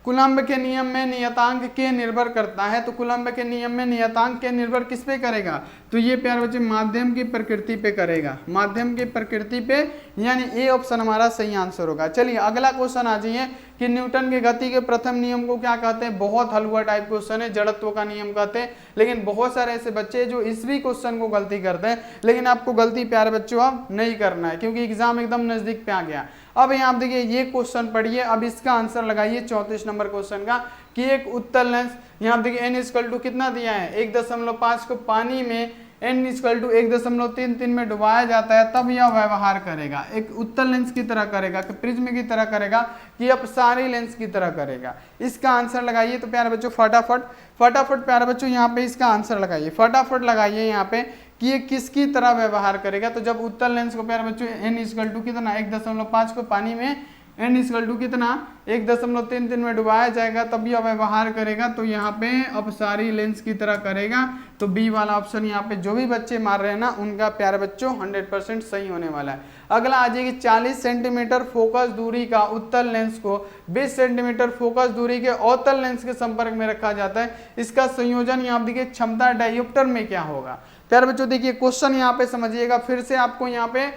कूलम्ब के नियम में नियतांक के निर्भर करता है, तो कूलम्ब के नियम में नियतांक के निर्भर किस पे करेगा, तो ये प्यारे बच्चे माध्यम की प्रकृति पे करेगा, माध्यम की प्रकृति पे, यानी ए ऑप्शन हमारा सही आंसर होगा। चलिए अगला क्वेश्चन आ जाइए कि न्यूटन के गति के प्रथम नियम को क्या कहते हैं। बहुत हलवा टाइप क्वेश्चन है, जड़त्व का नियम कहते हैं, लेकिन बहुत सारे ऐसे बच्चे जो इस भी क्वेश्चन को गलती करते हैं, लेकिन आपको गलती प्यारे बच्चों अब नहीं करना है क्योंकि एग्जाम एकदम नजदीक पे आ गया। अब यहाँ आप देखिए ये क्वेश्चन पढ़िए, अब इसका आंसर लगाइए 34 नंबर क्वेश्चन का कि एक उत्तल लेंस, यहाँ देखिए n = कितना दिया है 1.5 को पानी में n = 1.33 में डुबाया जाता है, तब यह व्यवहार करेगा। एक उत्तल लेंस की तरह करेगा कि प्रिज्म की तरह करेगा कि अपसारी लेंस की तरह करेगा। इसका आंसर लगाइए। तो प्यारे बच्चों फटाफट प्यारे बच्चों यहाँ पे इसका आंसर लगाइए, फटाफट लगाइए यहाँ पे कि ये किसकी तरह व्यवहार करेगा। तो जब उत्तल लेंस को प्यारे बच्चों n कितना 1.5 को पानी में n कितना 1.33 में डुबाया जाएगा तब यह व्यवहार करेगा। तो यहाँ पे अपसारी लेंस की तरह करेगा। तो बी वाला ऑप्शन यहाँ पे जो भी बच्चे मार रहे हैं ना उनका प्यारे बच्चों 100% सही होने वाला है। अगला आ जाएगी 40 सेंटीमीटर फोकस दूरी का उत्तल लेंस को 20 सेंटीमीटर फोकस दूरी के अवतल लेंस के संपर्क में रखा जाता है। इसका संयोजन यहाँ देखिए क्षमता डायोप्टर में क्या होगा। प्यारे बच्चों देखिए क्वेश्चन यहाँ पे समझिएगा, फिर से आपको यहाँ पे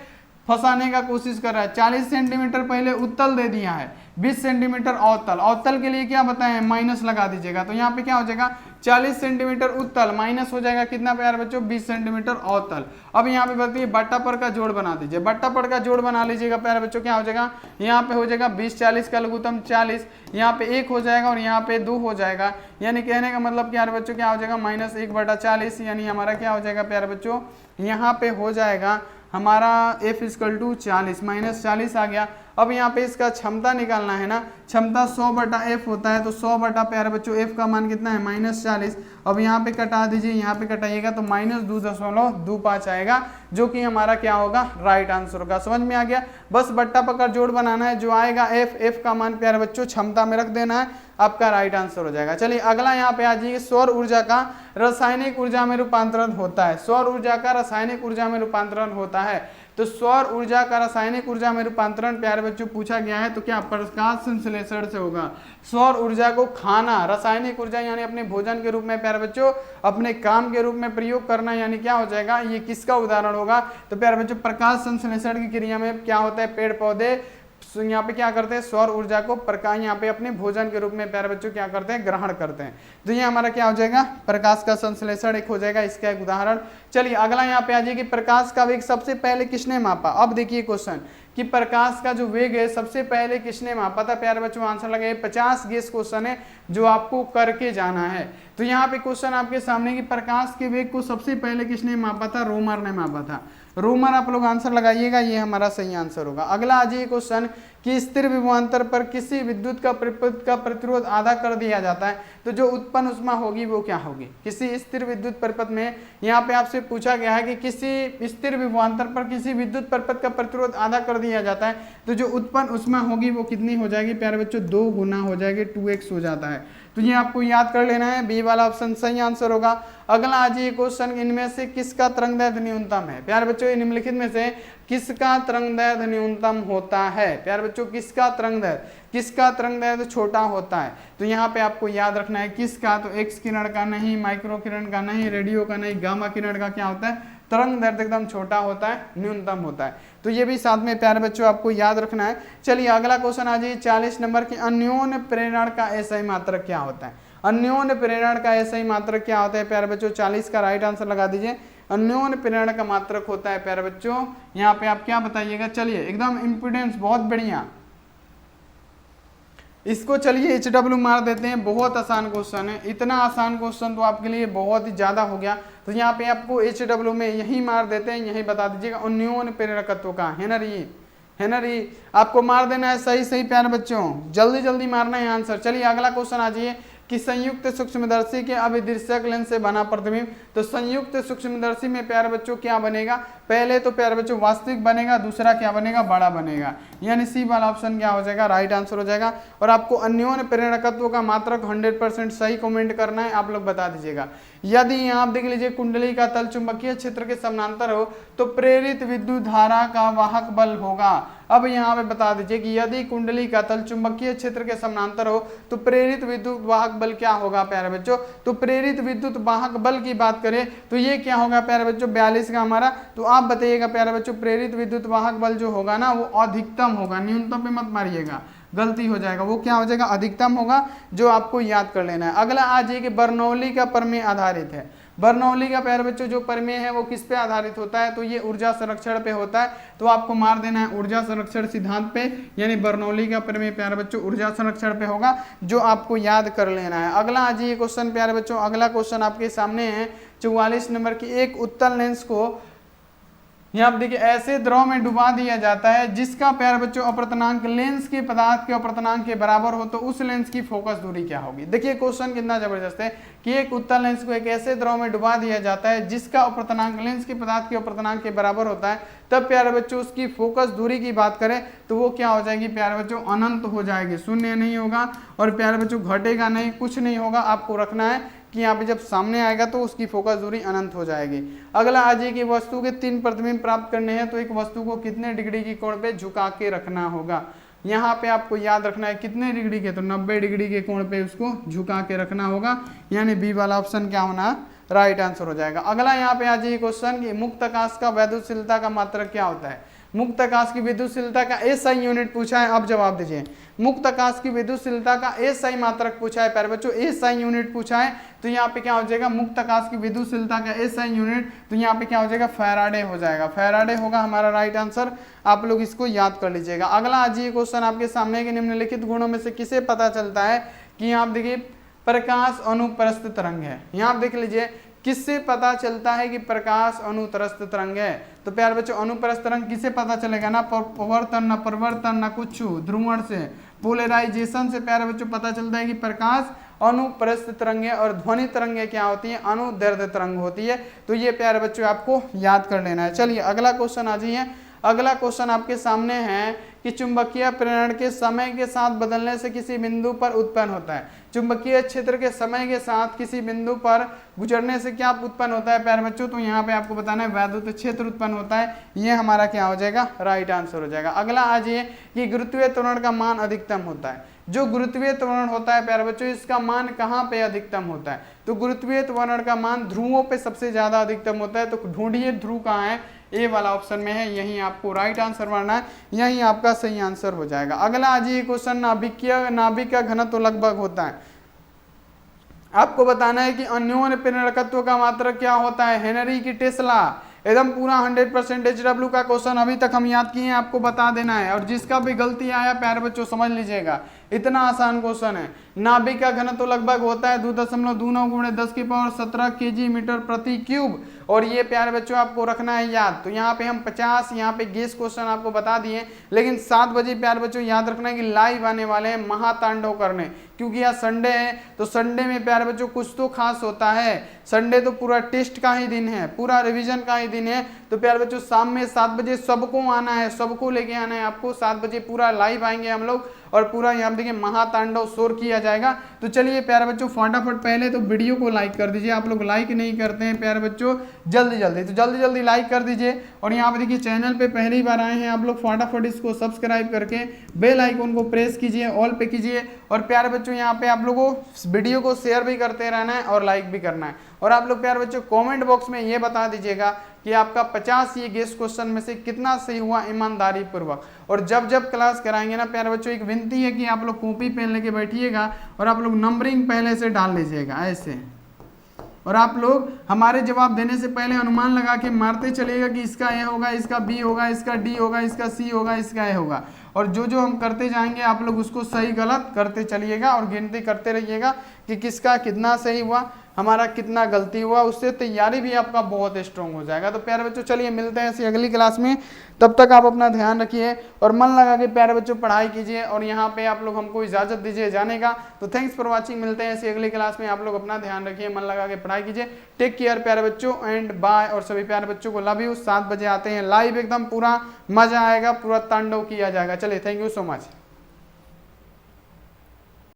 फंसाने का कोशिश कर रहा है। 40 सेंटीमीटर पहले उत्तल दे दिया है, 20 सेंटीमीटर अवतल। अवतल के लिए क्या बताएं, माइनस लगा दीजिएगा। तो यहाँ पे क्या हो जाएगा 40 सेंटीमीटर उत्तल माइनस हो जाएगा कितना प्यारे बच्चों 20 सेंटीमीटर अवतल। अब यहाँ पे बताइए बट्टा पर का जोड़ बना दीजिए, बट्टा पर का जोड़ बना लीजिएगा प्यारे बच्चों। क्या हो जाएगा यहाँ पे हो जाएगा 20 40 का लघुत्तम 40, यहाँ पे 1 हो जाएगा और यहाँ पे 2 हो जाएगा। यानी कहने का मतलब प्यारे बच्चों क्या हो जाएगा -1/40, यानी हमारा क्या हो जाएगा प्यारे बच्चों यहाँ पे हो जाएगा हमारा f = 40 -40 आ गया। अब यहाँ पे इसका क्षमता निकालना है ना, क्षमता 100/f होता है। तो 100 प्यारे बच्चों f का मान कितना है -40। अब यहाँ पे कटा दीजिए, यहाँ पे कटाइएगा तो -2.25 आएगा, जो कि हमारा क्या होगा राइट आंसर होगा। समझ में आ गया। बस बट्टा पकड़ जोड़ बनाना है, जो आएगा f का मान प्यारे बच्चों क्षमता में रख देना है, आपका राइट आंसर हो जाएगा। चलिए अगला यहाँ पे आ जाइए, सौर ऊर्जा का रासायनिक ऊर्जा में रूपांतरण होता है। सौर ऊर्जा का रासायनिक ऊर्जा में रूपांतरण होता है। तो सौर ऊर्जा का रासायनिक ऊर्जा में रूपांतरण प्यारे बच्चों पूछा गया है, तो क्या प्रकाश संश्लेषण से होगा। सौर ऊर्जा को खाना, रासायनिक ऊर्जा यानी अपने भोजन के रूप में प्यारे बच्चों अपने काम के रूप में प्रयोग करना, यानी क्या हो जाएगा ये किसका उदाहरण होगा। तो प्यारे बच्चों प्रकाश संश्लेषण की क्रिया में क्या होता है, पेड़ पौधे यहाँ पे क्या करते हैं सौर ऊर्जा को प्रकाश यहाँ पे अपने भोजन के रूप में प्यारे बच्चों क्या करते हैं ग्रहण करते हैं। तो ये हमारा क्या हो जाएगा प्रकाश का संश्लेषण एक हो जाएगा, इसका एक उदाहरण। चलिए अगला यहाँ पे आ जाइए कि प्रकाश का वेग सबसे पहले किसने मापा। अब देखिए क्वेश्चन कि प्रकाश का जो वेग है सबसे पहले किसने मापा था। प्यारे बच्चों आंसर लगाइए, 50 गेस क्वेश्चन है जो आपको करके जाना है। तो यहाँ पे क्वेश्चन आपके सामने कि प्रकाश के वेग को सबसे पहले किसने मापा था, रोमर ने मापा था। रोमर आप लोग आंसर लगाइएगा, ये हमारा सही आंसर होगा। अगला आ जाइए क्वेश्चन कि स्थिर विभवांतर पर किसी विद्युत का प्रतिरोध आधा कर दिया जाता है, तो जो उत्पन्न ऊष्मा होगी वो क्या होगी। किसी स्थिर विद्युत परिपथ में यहाँ पे आपसे पूछा गया है कि किसी स्थिर विभवांतर पर किसी विद्युत परिपथ का प्रतिरोध आधा कर दिया जाता है, तो जो उत्पन्न ऊष्मा होगी वो कितनी हो जाएगी प्यारे बच्चों 2 गुना हो जाएगी, 2x हो जाता है। तो ये आपको याद कर लेना है, बी वाला ऑप्शन सही आंसर होगा। अगला आ जाइए क्वेश्चन, इनमें से किसका तरंगदैर्घ्य न्यूनतम है। प्यारे बच्चों निम्नलिखित में से किसका तरंगदैर्घ्य न्यूनतम होता है। प्यारे बच्चों किसका तरंगदैर्घ्य छोटा होता है। तो यहाँ पे आपको याद रखना है किसका, तो एक्स किरण का नहीं, माइक्रो किरण का नहीं, रेडियो का नहीं, गामा किरण का क्या होता है तरंगदैर्घ्य एकदम छोटा होता है, न्यूनतम होता है। तो ये भी साथ में प्यारे बच्चों आपको याद रखना है। चलिए अगला क्वेश्चन आ जाइए 40 नंबर की, अन्योन्य प्रेरण का ऐसा ही मात्रक क्या होता है। अन्योन्य प्रेरण का ऐसा ही मात्रक क्या होता है प्यारे बच्चों, 40 का राइट आंसर लगा दीजिए। अन्योन्य प्रेरण का मात्रक होता है प्यारे बच्चों, यहाँ पे आप क्या बताइएगा। चलिए एकदम इम्पोर्टेंस बहुत बढ़िया, इसको चलिए HW मार देते हैं। बहुत आसान क्वेश्चन है, इतना आसान क्वेश्चन तो आपके लिए बहुत ही ज्यादा हो गया। तो यहाँ पे आपको HW में यही मार देते हैं, यही बता दीजिएगा अन्योन्य प्रेरकत्व का है ना री आपको मार देना है सही सही प्यारे बच्चों, जल्दी जल्दी मारना है आंसर। चलिए अगला क्वेश्चन आ जाइए कि संयुक्त सूक्ष्मदर्शी के अभिदृश्यक लेंस से बना प्रतिबिंब। तो संयुक्त सूक्ष्मदर्शी में प्यारे बच्चों क्या बनेगा, पहले तो प्यारे बच्चों वास्तविक बनेगा, दूसरा क्या बनेगा बड़ा बनेगा, यानी सी वाला ऑप्शन क्या हो जाएगा राइट आंसर हो जाएगा। और आपको अन्योन्य प्रेरकत्व का मात्रक 100% सही कमेंट करना है, आप लोग बता दीजिएगा। यदि आप देख लीजिए कुंडली का तल चुंबकीय क्षेत्र के समानांतर हो तो प्रेरित विद्युत धारा का वाहक बल होगा। अब यहाँ पे बता दीजिए कि यदि कुंडली का तल चुंबकीय क्षेत्र के समानांतर हो तो प्रेरित विद्युत वाहक बल क्या होगा प्यारे बच्चों। तो प्रेरित विद्युत वाहक बल की बात करें तो ये क्या होगा प्यारे बच्चों 42 का हमारा। तो आप बताइएगा प्यारे बच्चों प्रेरित विद्युत वाहक बल जो होगा ना वो अधिकतम होगा, न्यूनतम पे मत मारिएगा, गलती हो जाएगा, वो क्या हो जाएगा अधिकतम होगा, जो आपको याद कर लेना है। अगला आ जाइए कि बर्नौली का प्रमेय आधारित है। बर्नौली का प्यारे बच्चों जो प्रमेय है वो किस पे आधारित होता है, तो ये ऊर्जा संरक्षण पे होता है। तो आपको मार देना है ऊर्जा संरक्षण सिद्धांत पे, यानी बर्नौली का प्रमेय प्यारे बच्चों ऊर्जा संरक्षण पे होगा, जो आपको याद कर लेना है। अगला आ जाइए क्वेश्चन प्यारे बच्चों, अगला क्वेश्चन आपके सामने है 44 नंबर की, एक उत्तल लेंस को यहाँ आप देखिए ऐसे द्रव में डुबा दिया जाता है जिसका प्यारे बच्चों अपर्तनांक लेंस के पदार्थ के अपर्तनांक के बराबर हो तो उस लेंस की फोकस दूरी क्या होगी। देखिए क्वेश्चन कितना जबरदस्त है कि एक उत्तल लेंस को एक ऐसे द्रव में डुबा दिया जाता है जिसका अपर्तनांक लेंस के पदार्थ के अपर्तनांक के बराबर होता है, तब प्यारे बच्चों उसकी फोकस दूरी की बात करें तो वो क्या हो जाएगी प्यारे बच्चों, अनंत हो जाएगी, शून्य नहीं होगा और प्यारे बच्चों घटेगा नहीं, कुछ नहीं होगा। आपको रखना है कि यहाँ पे जब सामने आएगा तो उसकी फोकस दूरी अनंत हो जाएगी। अगला आज की वस्तु के 3 प्रतिबिंब प्राप्त करने हैं तो एक वस्तु को कितने डिग्री की कोण पे झुका के रखना होगा। यहाँ पे आपको याद रखना है कितने डिग्री के, तो 90 डिग्री के कोण पे उसको झुका के रखना होगा, यानी बी वाला ऑप्शन क्या होना, राइट आंसर हो जाएगा। अगला यहाँ पे आज ये क्वेश्चन कि मुक्त आकाश का वैद्युतशीलता का मात्रक क्या होता है। मुक्त आकाश की विद्युतशीलता का एसआई यूनिट पूछा है, अब जवाब दीजिए। मुक्त आकाश की विद्युतशीलता का एसआई मात्रक पूछा है प्यारे बच्चों, एसआई यूनिट पूछा है तो यहाँ पे क्या हो जाएगा, मुक्त आकाश की विद्युतशीलता का एसआई यूनिट, तो यहाँ पे क्या हो जाएगा, फैराडे हो जाएगा, फैराडे होगा हमारा राइट आंसर। आप लोग इसको याद कर लीजिएगा। अगला आज ये क्वेश्चन आपके सामने के निम्नलिखित गुणों में से किसे पता चलता है कि यहाँ देखिए प्रकाश अनुप्रस्थ तरंग है। यहाँ आप देख लीजिए किससे पता चलता है कि प्रकाश अनुप्रस्थ तरंग है, तो प्यारे बच्चों अनुप्रस्थ तरंग किसे पता चलेगा, ना पवर्तन ना परिवर्तन ना कुछ, ध्रुवण से पोलराइजेशन से प्यारे बच्चों पता चलता है कि प्रकाश अनुप्रस्थ तरंग है और ध्वनि तरंगें क्या होती है, अनुदैर्ध्य तरंग होती है। तो ये प्यारे बच्चों आपको याद कर लेना है। चलिए अगला क्वेश्चन आ जाइए। अगला क्वेश्चन आपके सामने है कि चुंबकीय प्रेरण के समय के साथ बदलने से किसी बिंदु पर उत्पन्न होता है। चुंबकीय क्षेत्र के समय के साथ किसी बिंदु पर गुजरने से क्या उत्पन्न होता है प्यारे बच्चों, तो यहाँ पे आपको बताना है वैद्युत क्षेत्र उत्पन्न होता है। ये हमारा क्या हो जाएगा, राइट आंसर हो जाएगा। अगला आज ये कि गुरुत्वीय त्वरण का मान अधिकतम होता है। जो गुरुत्वीय त्वरण होता है प्यारे बच्चों इसका मान कहाँ पे अधिकतम होता है, तो गुरुत्वीय त्वरण का मान ध्रुवों पे सबसे ज्यादा अधिकतम होता है। तो ढूंढिए ध्रुव कहाँ है, ए वाला ऑप्शन में है, यही आपको राइट आंसर मानना है, यही आपका सही आंसर हो जाएगा। अगला आज ये क्वेश्चन नाभिक का घनत्व लगभग होता है। आपको बताना है कि अन्योन्य प्रेरकत्व का मात्रक क्या होता है, हेनरी की टेस्ला, एकदम पूरा 100% HW का क्वेश्चन अभी तक हम याद किए हैं, आपको बता देना है। और जिसका भी गलती आया प्यारे बच्चों समझ लीजिएगा, इतना आसान क्वेश्चन है। नाभिक का घनत्व लगभग होता है 2.29 × 10⁻17 kg मीटर प्रति क्यूब, और ये प्यारे बच्चों आपको रखना है याद। तो यहाँ पे हम 50 यहाँ पे गेस क्वेश्चन आपको बता दिए, लेकिन 7 बजे प्यारे बच्चों याद रखना है कि लाइव आने वाले हैं महातांडव करने, क्योंकि यहाँ संडे है तो संडे में प्यारे बच्चों कुछ तो खास होता है। संडे तो पूरा टेस्ट का ही दिन है, पूरा रिवीजन का ही दिन है। तो प्यारे बच्चों शाम में 7 बजे सबको आना है, सबको लेके आना है आपको। 7 बजे पूरा लाइव आएंगे हम लोग और पूरा यहाँ देखिए महातांडव शोर किया जाएगा। तो चलिए प्यारे बच्चों फटाफट पहले तो वीडियो को लाइक कर दीजिए, आप लोग लाइक नहीं करते हैं प्यारे बच्चों, जल्दी जल्दी, तो जल्दी जल्दी लाइक कर दीजिए। और यहाँ पे देखिए चैनल पे पहली बार आए हैं आप लोग, फटाफट इसको सब्सक्राइब करके बेल आइकन को प्रेस कीजिए, ऑल पे कीजिए। और प्यारे बच्चों यहाँ पे आप लोगों को वीडियो को शेयर भी करते रहना है और लाइक भी करना है। और आप लोग प्यारे बच्चों कमेंट बॉक्स में ये बता दीजिएगा कि आपका 50 ये गेस्ट क्वेश्चन में से कितना सही हुआ ईमानदारी पूर्वक। और जब जब क्लास कराएंगे ना प्यारे बच्चों, एक विनती है कि आप लोग कॉपी पेन लेके बैठिएगा और आप लोग नंबरिंग पहले से डाल लीजिएगा ऐसे, और आप लोग हमारे जवाब देने से पहले अनुमान लगा के मारते चलिएगा कि इसका ए होगा, इसका बी होगा, इसका डी होगा, इसका सी होगा, इसका ए होगा। और जो जो हम करते जाएंगे आप लोग उसको सही गलत करते चलिएगा और गिनती करते रहिएगा कि किसका कितना सही हुआ, हमारा कितना गलती हुआ। उससे तैयारी भी आपका बहुत स्ट्रांग हो जाएगा। तो प्यारे बच्चों चलिए मिलते हैं ऐसी अगली क्लास में, तब तक आप अपना ध्यान रखिए और मन लगा के प्यारे बच्चों पढ़ाई कीजिए। और यहाँ पे आप लोग हमको इजाजत दीजिए जाने का। तो थैंक्स फॉर वॉचिंग, मिलते हैं ऐसी अगली क्लास में। आप लोग अपना ध्यान रखिए, मन लगा के पढ़ाई कीजिए। टेक केयर प्यारे बच्चों एंड बाय। और सभी प्यारे बच्चों को लव यू। 7 बजे आते हैं लाइव, एकदम पूरा मजा आएगा, पूरा तांडव किया जाएगा। चलिए थैंक यू सो मच।